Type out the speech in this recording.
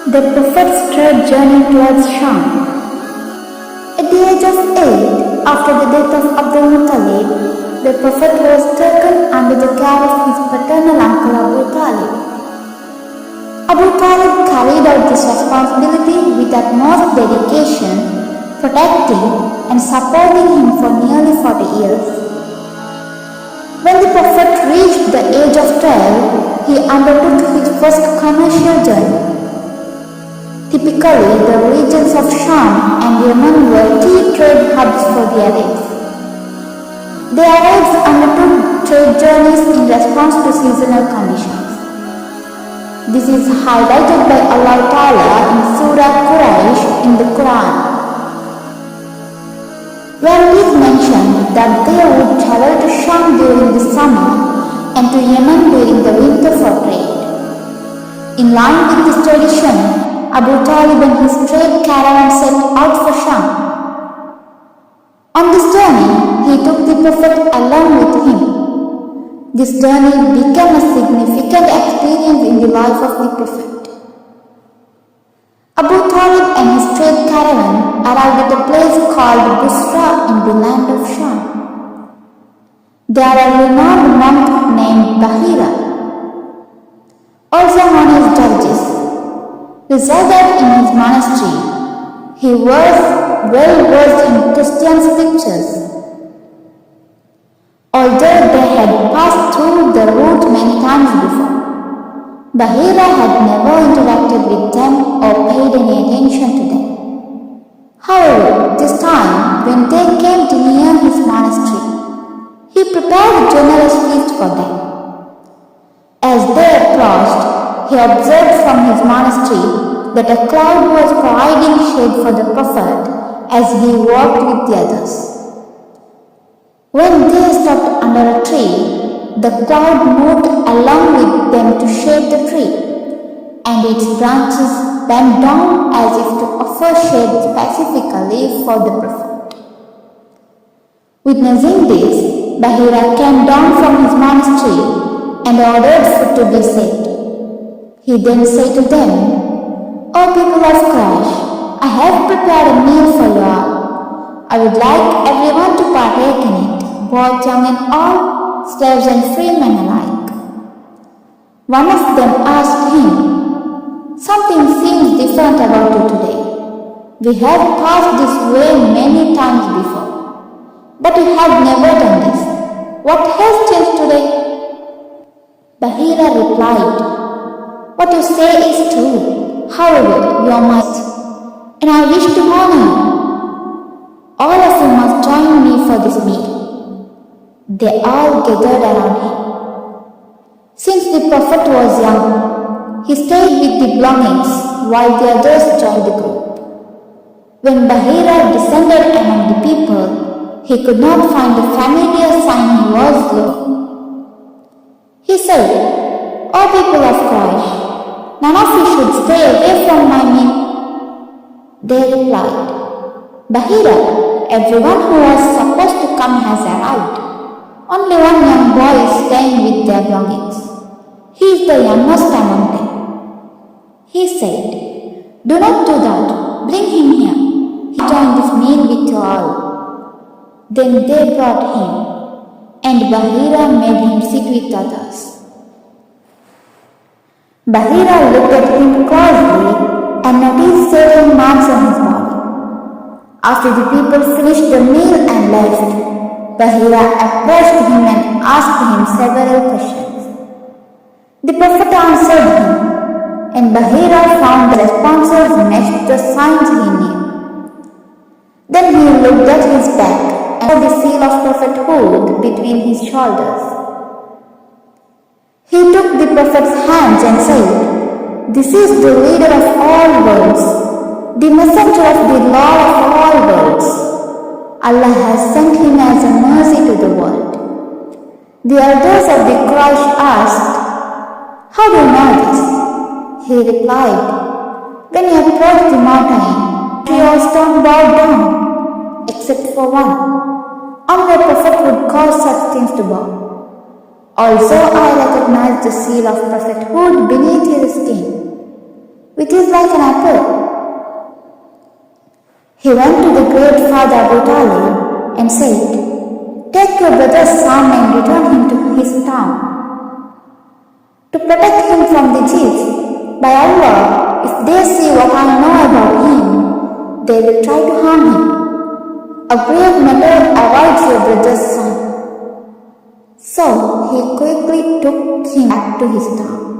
The Prophet's third journey towards Shaam. At the age of 8, after the death of Abdul Muttalib, the Prophet was taken under the care of his paternal uncle Abu Talib. Abu Talib carried out this responsibility with utmost dedication, protecting and supporting him for nearly 40 years. When the Prophet reached the age of 12, he undertook his first commercial journey. Typically, the regions of Shaam and Yemen were key trade hubs for the Arabs. The Arabs undertook trade journeys in response to seasonal conditions. This is highlighted by Allah Ta'ala in Surah Quraysh in the Quran, where it is mentioned that they would travel to Shaam during the summer and to Yemen during the winter for trade. In line with this tradition, Abu Talib and his trade caravan set out for Shaam. On this journey, he took the Prophet along with him. This journey became a significant experience in the life of the Prophet. Abu Talib and his trade caravan arrived at a place called Busra in the land of Shaam. There a renowned monk named Bahira, also known as Judges, resided in his monastery. He was well versed in Christian scriptures. Although they had passed through the route many times before, Bahira had never interacted with them or paid any attention to them. However, this time, when they came to near his monastery, he prepared a generous feast for them. As they approached, he observed from his monastery that a cloud was providing shade for the Prophet as he walked with the others. When they stopped under a tree, the cloud moved along with them to shade the tree, and its branches bent down as if to offer shade specifically for the Prophet. Witnessing this, Bahira came down from his monastery and ordered food to be set. He then said to them, "O people of Quraysh, I have prepared a meal for you all. I would like everyone to partake in it, both young and old, slaves and free men alike." One of them asked him, "Something seems different about you today. We have passed this way many times before, but you have never done this. What has changed today?" Bahira replied, "What you say is true. However, you are my guest, and I wish to honor you. All of you must join me for this meal." They all gathered around him. Since the Prophet was young, he stayed with the belongings while the others joined the group. When Bahira descended among the people, he could not find the familiar sign he was looking. He said, "O people of Quraysh, none of you should stay away from my meal." They replied, "Bahira, everyone who was supposed to come has arrived. Only one young boy is staying with their belongings. He is the youngest among them." He said, "Do not do that. Bring him here. He joined this meal with you all." Then they brought him, and Bahira made him sit with others. Bahira looked at him closely and noticed certain marks on his body. After the people finished the meal and left, Bahira approached him and asked him several questions. The Prophet answered him, and Bahira found the responses matched the signs he knew. Then he looked at his back and saw the seal of prophethood between his shoulders. He took the Prophet's hands and said, "This is the leader of all worlds, the messenger of the Lord of all worlds. Allah has sent him as a mercy to the world." The elders of the Quraysh asked, "How do you know this?" He replied, "When you approach the mountain, we all stone bowed down, except for one. Only a Prophet would cause such things to bow. Also, I recognize the seal of prophethood beneath his skin." which is like an apple. He went to the great father Abu Talib and said, "Take your brother's son and return him to his town. To protect him from the Jews, by Allah, if they see what I know about him, they will try to harm him. A brave method avoids your brother's son." So he quickly took him back to his town.